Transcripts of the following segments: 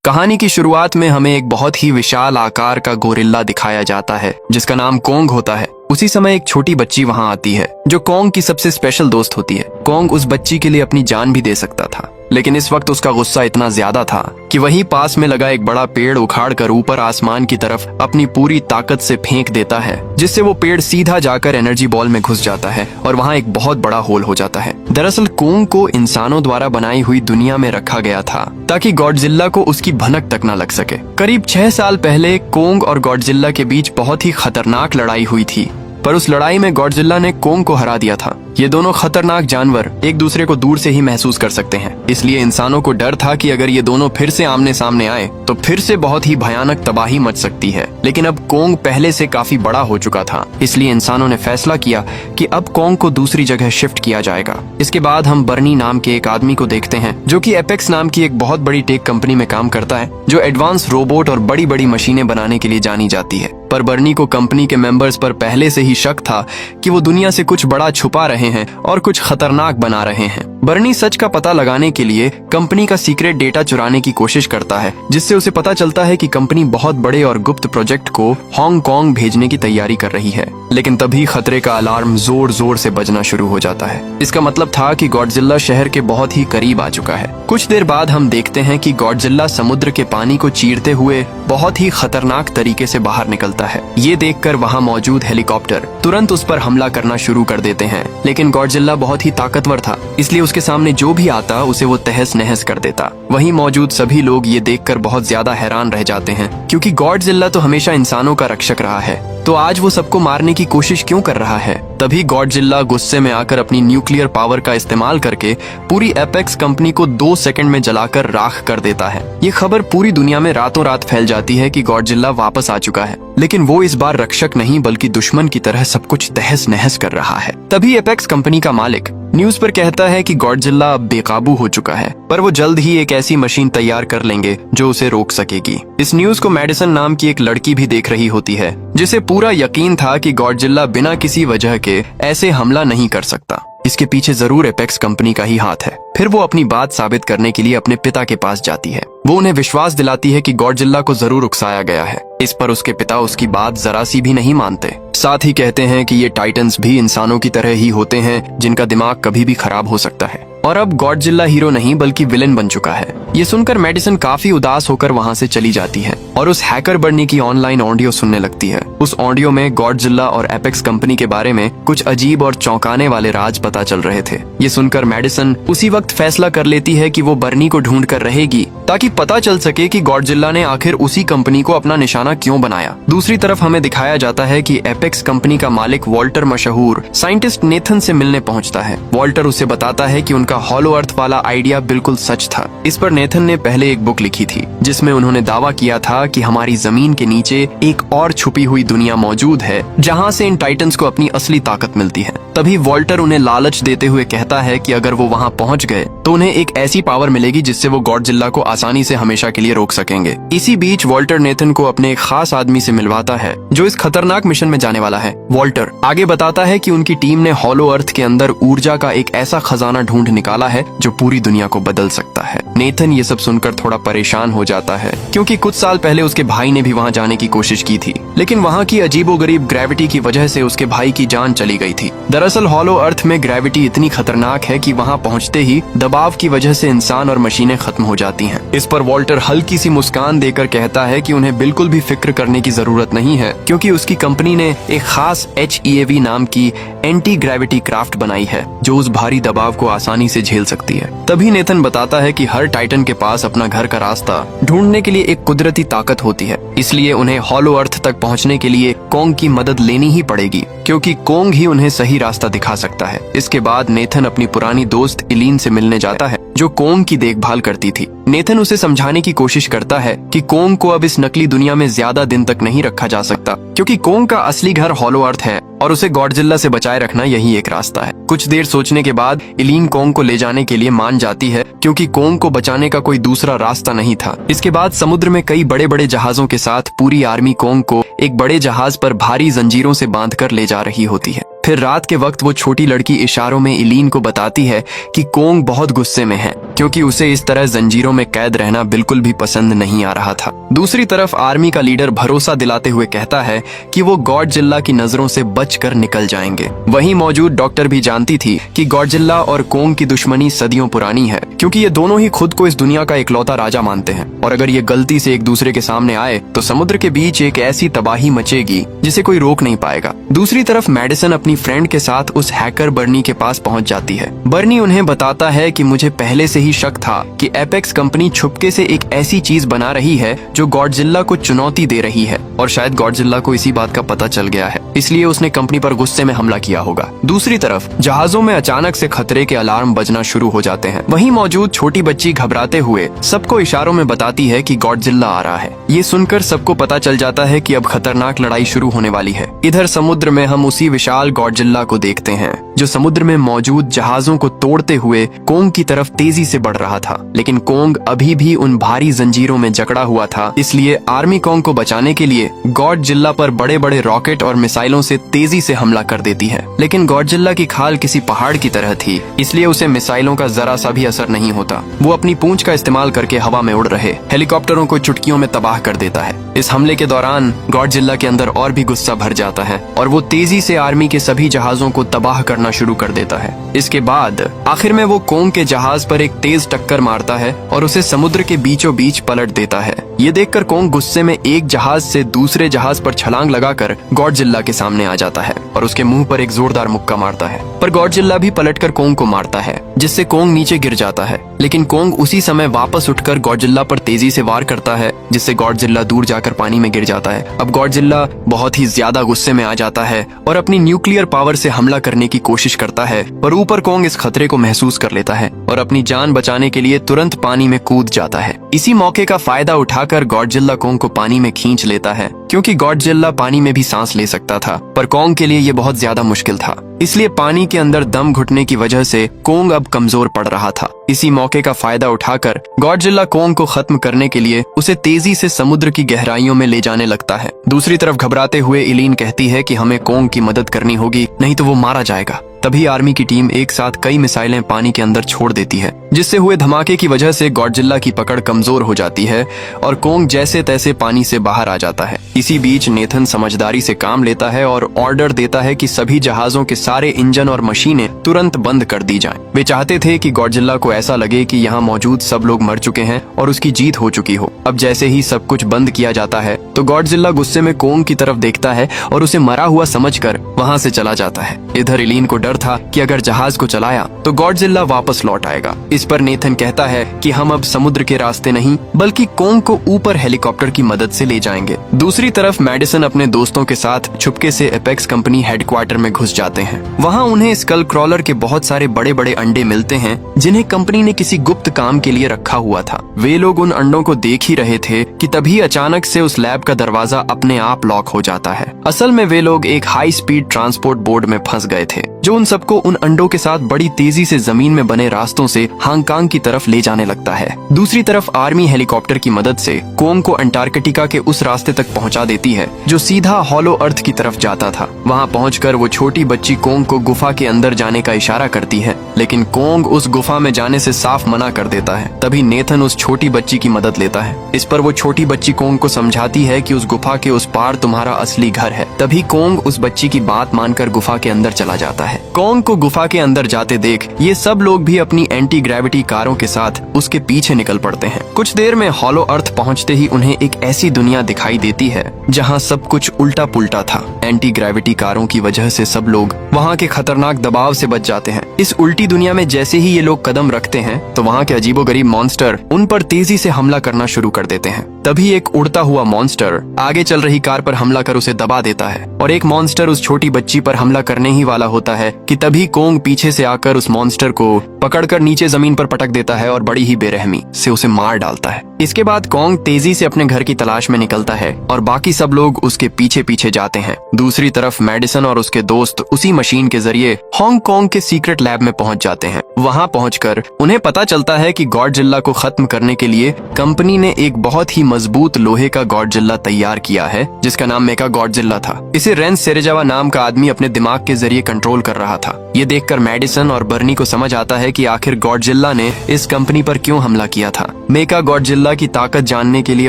कहानी की शुरुआत में हमें एक बहुत ही विशाल आकार का गोरिल्ला दिखाया जाता है जिसका नाम कोंग होता है। उसी समय एक छोटी बच्ची वहां आती है जो कोंग की सबसे स्पेशल दोस्त होती है। कोंग उस बच्ची के लिए अपनी जान भी दे सकता था, लेकिन इस वक्त उसका गुस्सा इतना ज्यादा था कि वहीं पास में लगा एक बड़ा पेड़ उखाड़कर ऊपर आसमान की तरफ अपनी पूरी ताकत से फेंक देता है, जिससे वो पेड़ सीधा जाकर एनर्जी बॉल में घुस जाता है और वहाँ एक बहुत बड़ा होल हो जाता है। दरअसल कोंग को इंसानों द्वारा बनाई हुई दुनिया में रखा गया था ताकि गॉडजिल्ला को उसकी भनक तक न लग सके। करीब 6 साल पहले कोंग और गॉडजिल्ला के बीच बहुत ही खतरनाक लड़ाई हुई थी, पर उस लड़ाई में गॉडजिल्ला ने कोंग को हरा दिया था। ये दोनों खतरनाक जानवर एक दूसरे को दूर से ही महसूस कर सकते हैं, इसलिए इंसानों को डर था कि अगर ये दोनों फिर से आमने सामने आए तो फिर से बहुत ही भयानक तबाही मच सकती है। लेकिन अब कोंग पहले से काफी बड़ा हो चुका था, इसलिए इंसानों ने फैसला किया कि अब कोंग को दूसरी जगह शिफ्ट किया जाएगा। इसके बाद हम बर्नी नाम के एक आदमी को देखते हैं जो कि एपेक्स नाम की एक बहुत बड़ी टेक कंपनी में काम करता है, जो एडवांस रोबोट और बड़ी बड़ी मशीनें बनाने के लिए जानी जाती है। पर बर्नी को कंपनी के मेंबर्स पर पहले से ही शक था कि वो दुनिया से कुछ बड़ा छुपा रहे हैं और कुछ खतरनाक बना रहे हैं। बर्नी सच का पता लगाने के लिए कंपनी का सीक्रेट डेटा चुराने की कोशिश करता है, जिससे उसे पता चलता है कि कंपनी बहुत बड़े और गुप्त प्रोजेक्ट को हांगकांग भेजने की तैयारी कर रही है। लेकिन तभी खतरे का अलार्म जोर जोर से बजना शुरू हो जाता है। इसका मतलब था कि गॉडजिल्ला शहर के बहुत ही करीब आ चुका है। कुछ देर बाद हम देखते हैं कि गॉडजिल्ला समुद्र के पानी को चीरते हुए बहुत ही खतरनाक तरीके से बाहर निकलता है। ये देखकर वहाँ मौजूद हेलीकॉप्टर तुरंत उस पर हमला करना शुरू कर देते हैं, लेकिन गॉडजिल्ला बहुत ही ताकतवर था, इसलिए उसके सामने जो भी आता उसे वो तहस नहस कर देता। वहीं मौजूद सभी लोग ये देखकर बहुत ज्यादा हैरान रह जाते हैं, क्योंकि गॉडजिल्ला तो हमेशा इंसानों का रक्षक रहा है, तो आज वो सबको मारने की कोशिश क्यों कर रहा है। तभी गॉडजिल्ला गुस्से में आकर अपनी न्यूक्लियर पावर का इस्तेमाल करके पूरी एपेक्स कंपनी को 2 सेकंड में जलाकर राख कर देता है। ये खबर पूरी दुनिया में रातों रात फैल जाती है कि गॉडजिल्ला वापस आ चुका है, लेकिन वो इस बार रक्षक नहीं बल्कि दुश्मन की तरह सब कुछ तहस नहस कर रहा है। तभी एपेक्स कंपनी का मालिक न्यूज पर कहता है कि गॉडजिल्ला अब बेकाबू हो चुका है, पर वो जल्द ही एक ऐसी मशीन तैयार कर लेंगे जो उसे रोक सकेगी। इस न्यूज को मेडिसन नाम की एक लड़की भी देख रही होती है, जिसे पूरा यकीन था कि गॉडजिल्ला बिना किसी वजह के ऐसे हमला नहीं कर सकता। इसके पीछे जरूर एपेक्स कंपनी का ही हाथ है। फिर वो अपनी बात साबित करने के लिए अपने पिता के पास जाती है। वो उन्हें विश्वास दिलाती है कि गॉडजिल्ला को जरूर उकसाया गया है। इस पर उसके पिता उसकी बात जरा सी भी नहीं मानते, साथ ही कहते हैं कि ये टाइटन्स भी इंसानों की तरह ही होते हैं जिनका दिमाग कभी भी खराब हो सकता है। और अब गॉडजिल्ला हीरो नहीं बल्कि विलेन बन चुका है। ये सुनकर मेडिसन काफी उदास होकर वहाँ से चली जाती है और उस हैकर बर्नी की ऑनलाइन ऑडियो सुनने लगती है। उस ऑडियो में गॉडजिल्ला और एपेक्स कंपनी के बारे में कुछ अजीब और चौंकाने वाले राज पता चल रहे थे। ये सुनकर मेडिसन उसी वक्त फैसला कर लेती है कि वो बर्नी को ढूंढ कर रहेगी ताकि पता चल सके कि गॉडजिल्ला ने आखिर उसी कंपनी को अपना निशाना क्यों बनाया। दूसरी तरफ हमें दिखाया जाता है कि एपेक्स कंपनी का मालिक वॉल्टर मशहूर साइंटिस्ट नेथन से मिलने पहुंचता है। वॉल्टर उसे बताता है कि उनका हॉलो अर्थ वाला आइडिया बिल्कुल सच था। इस पर नेथन ने पहले एक बुक लिखी थी जिसमें उन्होंने दावा किया था कि हमारी जमीन के नीचे एक और छुपी हुई दुनिया मौजूद है जहां से इन टाइटन्स को अपनी असली ताकत मिलती है। तभी वॉल्टर उन्हें लालच देते हुए कहता है कि अगर वो वहां पहुंच गए तो उन्हें एक ऐसी पावर मिलेगी जिससे वो गॉडजिल्ला को आसानी से हमेशा के लिए रोक सकेंगे। इसी बीच वॉल्टर नेथन को अपने एक खास आदमी से मिलवाता है जो इस खतरनाक मिशन में जाने वाला है। वॉल्टर आगे बताता है कि उनकी टीम ने हॉलो अर्थ के अंदर ऊर्जा का एक ऐसा खजाना ढूंढ निकाला है जो पूरी दुनिया को बदल सकता है। नेथन ये सब सुनकर थोड़ा परेशान हो जाता है, क्योंकि कुछ साल पहले उसके भाई ने भी वहां जाने की कोशिश की थी, लेकिन वहां की अजीबोगरीब ग्रेविटी की वजह से उसके भाई की जान चली गई थी। दरअसल हॉलो अर्थ में ग्रेविटी इतनी खतरनाक है कि वहां पहुंचते ही दबाव की वजह से इंसान और मशीनें खत्म हो जाती हैं। इस पर वॉल्टर हल्की सी मुस्कान देकर कहता है कि उन्हें बिल्कुल भी फिक्र करने की जरूरत नहीं है, क्योंकि उसकी कंपनी ने एक खास HEAV नाम की एंटी ग्रेविटी क्राफ्ट बनाई है जो उस भारी दबाव को आसानी से झेल सकती है। तभी नेथन बताता है कि हर टाइटन के पास अपना घर का रास्ता ढूंढने के लिए एक कुदरती ताकत होती है, इसलिए उन्हें हॉलो अर्थ तक पहुंचने के लिए कोंग की मदद लेनी ही पड़ेगी, क्योंकि कोंग ही उन्हें सही रास्ता दिखा सकता है। इसके बाद नेथन अपनी पुरानी दोस्त इलीन से मिलने जाता है जो कोंग की देखभाल करती थी। नेथन उसे समझाने की कोशिश करता है कि कोंग को अब इस नकली दुनिया में ज्यादा दिन तक नहीं रखा जा सकता, क्योंकि कोंग का असली घर हॉलो अर्थ है और उसे गॉडजिल्ला से बचाए रखना यही एक रास्ता है। कुछ देर सोचने के बाद इलीन कोंग को ले जाने के लिए मान जाती है, क्योंकि कोंग को बचाने का कोई दूसरा रास्ता नहीं था। इसके बाद समुद्र में कई बड़े बड़े जहाजों के साथ पूरी आर्मी कोंग को एक बड़े जहाज पर भारी जंजीरों से बांधकर ले जा रही होती है। फिर रात के वक्त वो छोटी लड़की इशारों में इलीन को बताती है कि कोंग बहुत गुस्से में है क्योंकि उसे इस तरह जंजीरों में कैद रहना बिल्कुल भी पसंद नहीं आ रहा था। दूसरी तरफ आर्मी का लीडर भरोसा दिलाते हुए कहता है कि वो गॉडजिला की नजरों से बचकर निकल जाएंगे। वहीं मौजूद डॉक्टर भी जानती थी कि गॉडजिला और कोंग की दुश्मनी सदियों पुरानी है क्योंकि ये दोनों ही खुद को इस दुनिया का इकलौता राजा मानते हैं और अगर ये गलती से एक दूसरे के सामने आए तो समुद्र के बीच एक ऐसी तबाही मचेगी जिसे कोई रोक नहीं पाएगा। दूसरी तरफ मेडिसन अपनी फ्रेंड के साथ उस हैकर बर्नी के पास पहुंच जाती है। बर्नी उन्हें बताता है कि मुझे पहले से ही शक था कि एपेक्स कंपनी छुपके से एक ऐसी चीज बना रही है जो गॉडजिला को चुनौती दे रही है और शायद गॉडजिला को इसी बात का पता चल गया है, इसलिए उसने कंपनी पर गुस्से में हमला किया होगा। दूसरी तरफ जहाजों में अचानक से खतरे के अलार्म बजना शुरू हो जाते हैं। वहीं मौजूद छोटी बच्ची घबराते हुए सबको इशारों में बताती है कि गॉडजिला आ रहा है। ये सुनकर सबको पता चल जाता है कि अब खतरनाक लड़ाई शुरू होने वाली है। इधर समुद्र में हम उसी विशाल गॉडजिला को देखते हैं जो समुद्र में मौजूद जहाजों को तोड़ते हुए कोंग की तरफ तेजी से बढ़ रहा था, लेकिन कोंग अभी भी उन भारी जंजीरों में जकड़ा हुआ था। इसलिए आर्मी कोंग को बचाने के लिए गॉडजिला पर बड़े बड़े रॉकेट और मिसाइलों से तेजी से हमला कर देती है, लेकिन गॉडजिला की खाल किसी पहाड़ की तरह थी, इसलिए उसे मिसाइलों का जरा सा भी असर नहीं होता। वो अपनी पूंछ का इस्तेमाल करके हवा में उड़ रहे हेलीकॉप्टरों को चुटकियों में तबाह कर देता है। इस हमले के दौरान गॉडजिला के अंदर और भी गुस्सा भर जाता है और वो तेजी से आर्मी के सभी जहाजों को तबाह करना शुरू कर देता है। इसके बाद आखिर में वो कोंग के जहाज पर एक तेज टक्कर मारता है और उसे समुद्र के बीचों बीच पलट देता है। ये देखकर कोंग गुस्से में एक जहाज से दूसरे जहाज पर छलांग लगाकर गॉडजिला के सामने आ जाता है और उसके मुंह पर एक जोरदार मुक्का मारता है, पर गॉडजिला भी पलटकर कोंग को मारता है जिससे कोंग नीचे गिर जाता है। लेकिन कोंग उसी समय वापस उठकर गॉडजिला पर तेजी से वार करता है जिससे गॉडजिला दूर जाकर पानी में गिर जाता है। अब गॉडजिला बहुत ही ज्यादा गुस्से में आ जाता है और अपनी न्यूक्लियर पावर से हमला करने की कोशिश करता है, पर ऊपर कोंग इस खतरे को महसूस कर लेता है और अपनी जान बचाने के लिए तुरंत पानी में कूद जाता है। इसी मौके का फायदा उठाकर गॉडजिला कोंग को पानी में खींच लेता है क्योंकि गॉडजिला पानी में भी सांस ले सकता था, पर कोंग के लिए ये बहुत ज्यादा मुश्किल था, इसलिए पानी के अंदर दम घुटने की वजह से कोंग अब कमजोर पड़ रहा था। इसी मौके का फायदा उठाकर गॉडजिला कोंग को खत्म करने के लिए उसे तेजी से समुद्र की गहराइयों में ले जाने लगता है। दूसरी तरफ घबराते हुए इलीन कहती है कि हमें कोंग की मदद करनी होगी, नहीं तो वो मारा जाएगा। तभी आर्मी की टीम एक साथ कई मिसाइलें पानी के अंदर छोड़ देती है, जिससे हुए धमाके की वजह से गॉडजिला की पकड़ कमजोर हो जाती है और कोंग जैसे तैसे पानी से बाहर आ जाता है। इसी बीच नेथन समझदारी से काम लेता है और ऑर्डर देता है कि सभी जहाजों के सारे इंजन और मशीनें तुरंत बंद कर दी जाएं। वे चाहते थे कि गॉडजिला को ऐसा लगे कि यहाँ मौजूद सब लोग मर चुके हैं और उसकी जीत हो चुकी हो। अब जैसे ही सब कुछ बंद किया जाता है तो गॉडजिला गुस्से में कोंग की तरफ देखता है और उसे मरा हुआ समझकर वहाँ से चला जाता है। इधर इलीन को डर था कि अगर जहाज को चलाया तो गॉडजिला वापस लौट आएगा। इस पर नेथन कहता है कि हम अब समुद्र के रास्ते नहीं बल्कि कोंग को ऊपर हेलीकॉप्टर की मदद से ले जाएंगे। दूसरी तरफ मेडिसन अपने दोस्तों के साथ छुपके से एपेक्स कंपनी हेडक्वार्टर में घुस जाते हैं। वहाँ उन्हें स्कल क्रॉलर के बहुत सारे बड़े बड़े अंडे मिलते हैं जिन्हें कंपनी ने किसी गुप्त काम के लिए रखा हुआ था। वे लोग उन अंडों को देख ही रहे थे कि तभी अचानक से उस लैब का दरवाजा अपने आप लॉक हो जाता है। असल में वे लोग एक हाई स्पीड ट्रांसपोर्ट बोर्ड में फंस गए थे जो उन सबको उन अंडों के साथ बड़ी तेजी से जमीन में बने रास्तों से हांगकांग की तरफ ले जाने लगता है। दूसरी तरफ आर्मी हेलीकॉप्टर की मदद से कोंग को अंटार्कटिका के उस रास्ते तक पहुंचा देती है जो सीधा हॉलो अर्थ की तरफ जाता था। वहां पहुंचकर वो छोटी बच्ची कोंग को गुफा के अंदर जाने का इशारा करती है, लेकिन कोंग उस गुफा में जाने से साफ मना कर देता है। तभी नेथन उस छोटी बच्ची की मदद लेता है। इस पर वो छोटी बच्ची कोंग को समझाती है कि उस गुफा के उस पार तुम्हारा असली घर है। तभी कोंग उस बच्ची की बात मानकर गुफा के अंदर चला जाता है। कोंग को गुफा के अंदर जाते देख ये सब लोग भी अपनी एंटी ग्रेविटी कारों के साथ उसके पीछे निकल पड़ते हैं। कुछ देर में हॉलो अर्थ पहुंचते ही उन्हें एक ऐसी दुनिया दिखाई देती है जहां सब कुछ उल्टा पुल्टा था। एंटी ग्रेविटी कारों की वजह से सब लोग वहां के खतरनाक दबाव से बच जाते हैं। इस उल्टी दुनिया में जैसे ही ये लोग कदम रखते हैं तो वहां के अजीबोगरीब मॉन्स्टर उन पर तेजी से हमला करना शुरू कर देते हैं। तभी एक उड़ता हुआ मॉन्स्टर आगे चल रही कार पर हमला कर उसे दबा देता है और एक मॉन्स्टर उस छोटी बच्ची पर हमला करने ही वाला होता है कि तभी कोंग पीछे से आकर उस मॉन्स्टर को पकड़कर नीचे जमीन पर पटक देता है और बड़ी ही बेरहमी से उसे मार डालता है। इसके बाद कोंग तेजी से अपने घर की तलाश में निकलता है और बाकी सब लोग उसके पीछे पीछे जाते हैं। दूसरी तरफ मेडिसन और उसके दोस्त उसी मशीन के जरिए हांगकांग के सीक्रेट लैब में पहुंच जाते हैं। वहां पहुंचकर उन्हें पता चलता है कि गॉडजिला को खत्म करने के लिए कंपनी ने एक बहुत ही मजबूत लोहे का गॉडजिला तैयार किया है, जिसका नाम मेका गॉडजिला था। इसे रेन सेरेजावा नाम का आदमी अपने दिमाग के जरिए कंट्रोल कर रहा था। ये देखकर मेडिसन और बर्नी को समझ आता है कि आखिर गॉडजिला ने इस कंपनी पर क्यों हमला किया था। मेका गॉडजिला की ताकत जानने के लिए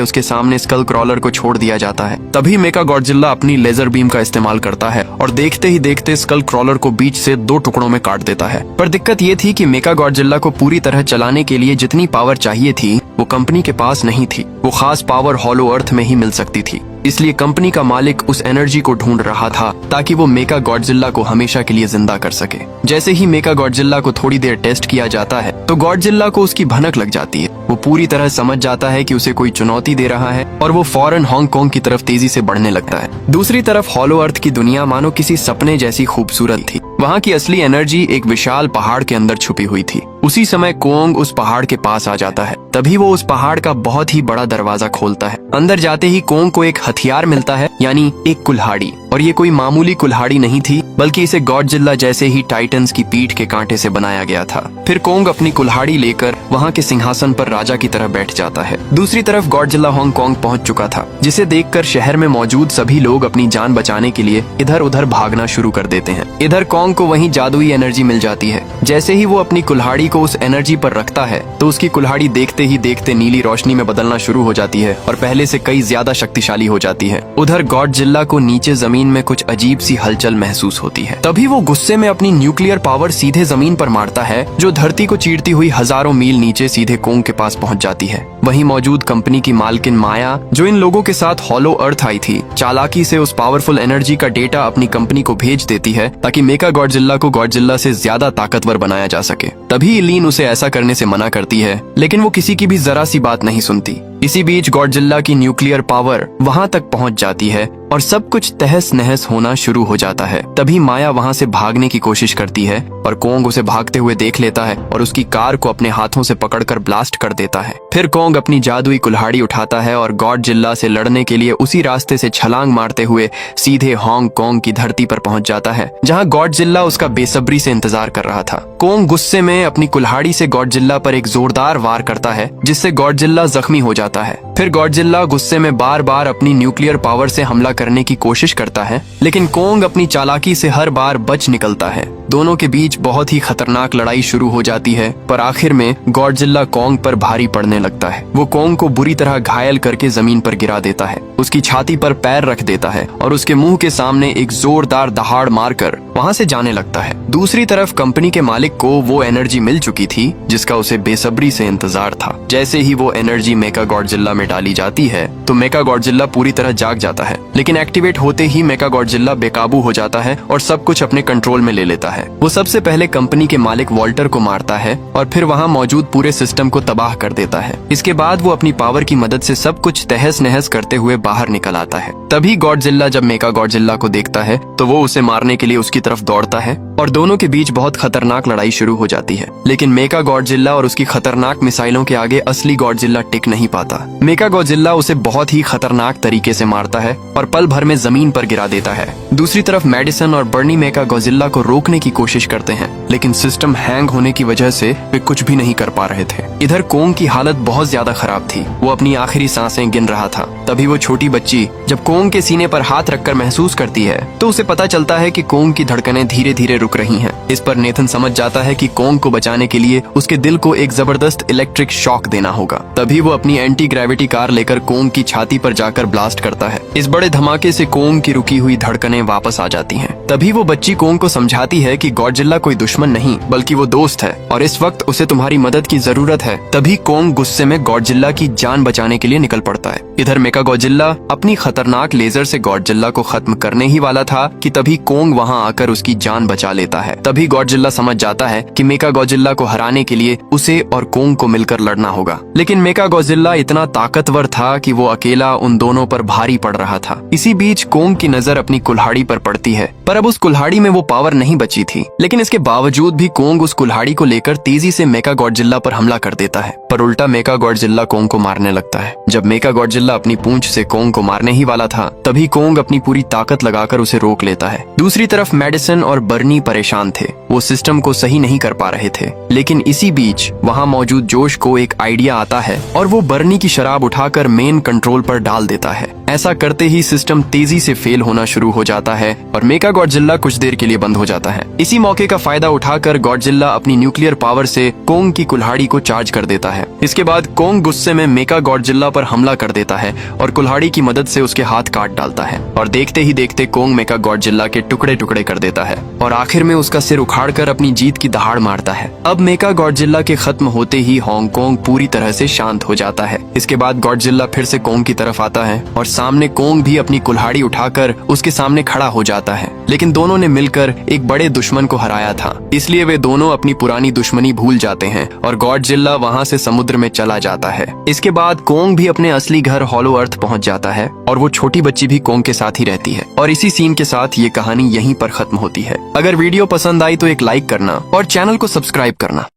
उसके सामने स्कल क्रॉलर को छोड़ दिया जाता है। तभी मेका गॉडजिला अपनी लेजर बीम का इस्तेमाल करता है और देखते ही देखते स्कल क्रॉलर को बीच से 2 टुकड़ों में काट देता है। पर दिक्कत ये थी कि मेका गॉडजिला को पूरी तरह चलाने के लिए जितनी पावर चाहिए थी वो कंपनी के पास नहीं थी। वो खास पावर हॉलो अर्थ में ही मिल सकती थी। इसलिए कंपनी का मालिक उस एनर्जी को ढूंढ रहा था ताकि वो मेका गॉडजिला को हमेशा के लिए जिंदा कर सके। जैसे ही मेका गॉडजिला को थोड़ी देर टेस्ट किया जाता है तो गॉडजिला को उसकी भनक लग जाती है। वो पूरी तरह समझ जाता है कि उसे कोई चुनौती दे रहा है और वो फौरन हांगकांग की तरफ तेजी से बढ़ने लगता है। दूसरी तरफ हॉलो अर्थ की दुनिया मानो किसी सपने जैसी खूबसूरत थी। वहाँ की असली एनर्जी एक विशाल पहाड़ के अंदर छुपी हुई थी। उसी समय कोंग उस पहाड़ के पास आ जाता है। तभी वो उस पहाड़ का बहुत ही बड़ा दरवाजा खोलता है। अंदर जाते ही कोंग को एक हथियार मिलता है, यानी एक कुल्हाड़ी। और ये कोई मामूली कुल्हाड़ी नहीं थी, बल्कि इसे गॉडजिला जैसे ही टाइटन्स की पीठ के कांटे से बनाया गया था। फिर कोंग अपनी कुल्हाड़ी लेकर वहाँ के सिंहासन पर राजा की तरह बैठ जाता है। दूसरी तरफ गॉडजिला हांगकांग पहुँच चुका था, जिसे देखकर शहर में मौजूद सभी लोग अपनी जान बचाने के लिए इधर उधर भागना शुरू कर देते हैं। इधर कोंग को वहीं जादुई एनर्जी मिल जाती है। जैसे ही वो अपनी कुल्हाड़ी को उस एनर्जी पर रखता है तो उसकी कुल्हाड़ी देखते ही देखते नीली रोशनी में बदलना शुरू हो जाती है और पहले से कई ज्यादा शक्तिशाली हो जाती है। उधर गॉडजिला को नीचे जमीन में कुछ अजीब सी हलचल महसूस होती है। तभी वो गुस्से में अपनी न्यूक्लियर पावर सीधे जमीन पर मारता है, जो धरती को चीरती हुई हजारों मील नीचे सीधे कोंग के पास पहुंच जाती है। वहीं मौजूद कंपनी की मालकिन माया, जो इन लोगों के साथ हॉलो अर्थ आई थी, चालाकी से उस पावरफुल एनर्जी का डेटा अपनी कंपनी को भेज देती है ताकि मेका गॉडजिला को गॉडजिला से ज्यादा ताकतवर बनाया जा सके। तभी इलीन उसे ऐसा करने से मना करती है, लेकिन वो किसी की भी जरा सी बात नहीं सुनती। इसी बीच गॉडजिला की न्यूक्लियर पावर वहां तक पहुंच जाती है और सब कुछ तहस नहस होना शुरू हो जाता है। तभी माया वहां से भागने की कोशिश करती है और कोंग उसे भागते हुए देख लेता है और उसकी कार को अपने हाथों से पकड़कर ब्लास्ट कर देता है। फिर कोंग अपनी जादुई कुल्हाड़ी उठाता है और गॉडजिला से लड़ने के लिए उसी रास्ते से छलांग मारते हुए सीधे हांगकांग की धरती पर पहुंच जाता है, जहां गॉडजिला उसका बेसब्री से इंतजार कर रहा था। कोंग गुस्से में अपनी कुल्हाड़ी से गॉडजिला पर एक जोरदार वार करता है, जिससे गॉडजिला जख्मी हो जाता है। फिर गॉडजिला गुस्से में बार बार अपनी न्यूक्लियर पावर से हमला करने की कोशिश करता है, लेकिन कोंग अपनी चालाकी से हर बार बच निकलता है। दोनों के बीच बहुत ही खतरनाक लड़ाई शुरू हो जाती है, पर आखिर में गॉडजिला कोंग पर भारी पड़ने लगता है। वो कोंग को बुरी तरह घायल करके जमीन पर गिरा देता है, उसकी छाती पर पैर रख देता है और उसके मुंह के सामने एक जोरदार दहाड़ मारकर वहां से जाने लगता है। दूसरी तरफ कंपनी के मालिक को वो एनर्जी मिल चुकी थी जिसका उसे बेसब्री से इंतजार था। जैसे ही वो एनर्जी मेका गॉडजिला में डाली जाती है तो मेका गॉडजिला पूरी तरह जाग जाता है, लेकिन एक्टिवेट होते ही मेका गॉडजिला बेकाबू हो जाता है और सब कुछ अपने कंट्रोल में ले लेता है। वो सबसे पहले कंपनी के मालिक वॉल्टर को मारता है और फिर वहाँ मौजूद पूरे सिस्टम को तबाह कर देता है। इसके बाद वो अपनी पावर की मदद से सब कुछ तहस नहस करते हुए बाहर निकल आता है। तभी गॉडजिला जब मेका गॉडजिला को देखता है तो वो उसे मारने के लिए उसकी तरफ दौड़ता है और दोनों के बीच बहुत खतरनाक लड़ाई शुरू हो जाती है। लेकिन मेका गॉडजिला और उसकी खतरनाक मिसाइलों के आगे असली गॉडजिला टिक नहीं पाता। मेका गॉडजिला उसे बहुत ही खतरनाक तरीके से मारता है और पल भर में जमीन पर गिरा देता है। दूसरी तरफ मेडिसन और बर्नी मेका गॉडजिला को रोकने की कोशिश करते हैं, लेकिन सिस्टम हैंग होने की वजह से वे कुछ भी नहीं कर पा रहे थे। इधर कोंग की हालत बहुत ज्यादा खराब थी, वो अपनी आखिरी सांसें गिन रहा था। तभी वो छोटी बच्ची जब कोंग के सीने पर हाथ रखकर महसूस करती है तो उसे पता चलता है कि कोंग की धड़कनें धीरे धीरे रुक रही हैं। इस पर नेथन समझ जाता है कि कोंग को बचाने के लिए उसके दिल को एक जबरदस्त इलेक्ट्रिक शॉक देना होगा। तभी वो अपनी एंटी ग्रेविटी कार लेकर कोंग की छाती पर जाकर ब्लास्ट करता है। इस बड़े धमाके से कोंग की रुकी हुई धड़कनें वापस आ जाती हैं। तभी वो बच्ची कोंग को समझाती है कि गॉडजिला कोई दुश्मन नहीं बल्कि वो दोस्त है और इस वक्त उसे तुम्हारी मदद की जरूरत है। तभी कोंग गुस्से में गॉडजिला की जान बचाने के लिए निकल पड़ता है। इधर मेका गॉडजिला अपनी खतरनाक लेजर से गॉडजिला को खत्म करने ही वाला था कि तभी कोंग वहां आकर उठाकर उसकी जान बचा लेता है। तभी गॉडजिला समझ जाता है कि मेका गॉडजिला को हराने के लिए उसे और कोंग को मिलकर लड़ना होगा। लेकिन मेका गॉडजिला इतना ताकतवर था कि वो अकेला उन दोनों पर भारी पड़ रहा था। इसी बीच कोंग की नजर अपनी कुल्हाड़ी पर पड़ती है, पर अब उस कुल्हाड़ी में वो पावर नहीं बची थी। लेकिन इसके बावजूद भी कोंग उस कुल्हाड़ी को लेकर तेजी से मेका गॉडजिला पर हमला कर देता है, पर उल्टा मेका गॉडजिला कोंग को मारने लगता है। जब मेका गॉडजिला अपनी पूंछ से कोंग को मारने ही वाला था, तभी कोंग अपनी पूरी ताकत लगाकर उसे रोक लेता है। दूसरी तरफ मेडिसन और बर्नी परेशान थे, वो सिस्टम को सही नहीं कर पा रहे थे। लेकिन इसी बीच वहाँ मौजूद जोश को एक आइडिया आता है और वो बर्नी की शराब उठाकर मेन कंट्रोल पर डाल देता है। ऐसा करते ही सिस्टम तेजी से फेल होना शुरू हो जाता है और मेका गॉडजिला कुछ देर के लिए बंद हो जाता है। इसी मौके का फायदा उठाकर गॉडजिला अपनी न्यूक्लियर पावर से कोंग की कुल्हाड़ी को चार्ज कर देता है। इसके बाद कोंग गुस्से में मेका गॉडजिला पर हमला कर देता है और कुल्हाड़ी की मदद से उसके हाथ काट डालता है और देखते ही देखते कोंग मेका गॉडजिला के टुकड़े टुकड़े कर देता है और आखिर में उसका सिर उखाड़कर अपनी जीत की दहाड़ मारता है। अब मेका गॉडजिला के खत्म होते ही हांगकांग पूरी तरह से शांत हो जाता है। इसके बाद गॉडजिला फिर से कोंग की तरफ आता है और सामने कोंग भी अपनी कुल्हाड़ी उठाकर उसके सामने खड़ा हो जाता है। लेकिन दोनों ने मिलकर एक बड़े दुश्मन को हराया था, इसलिए वे दोनों अपनी पुरानी दुश्मनी भूल जाते हैं और गॉडजिला वहाँ से समुद्र में चला जाता है। इसके बाद कोंग भी अपने असली घर हॉलो अर्थ पहुँच जाता है और वो छोटी बच्ची भी कोंग के साथ ही रहती है। और इसी सीन के साथ ये कहानी यहीं पर खत्म होती है। अगर वीडियो पसंद आई तो एक लाइक करना और चैनल को सब्सक्राइब करना।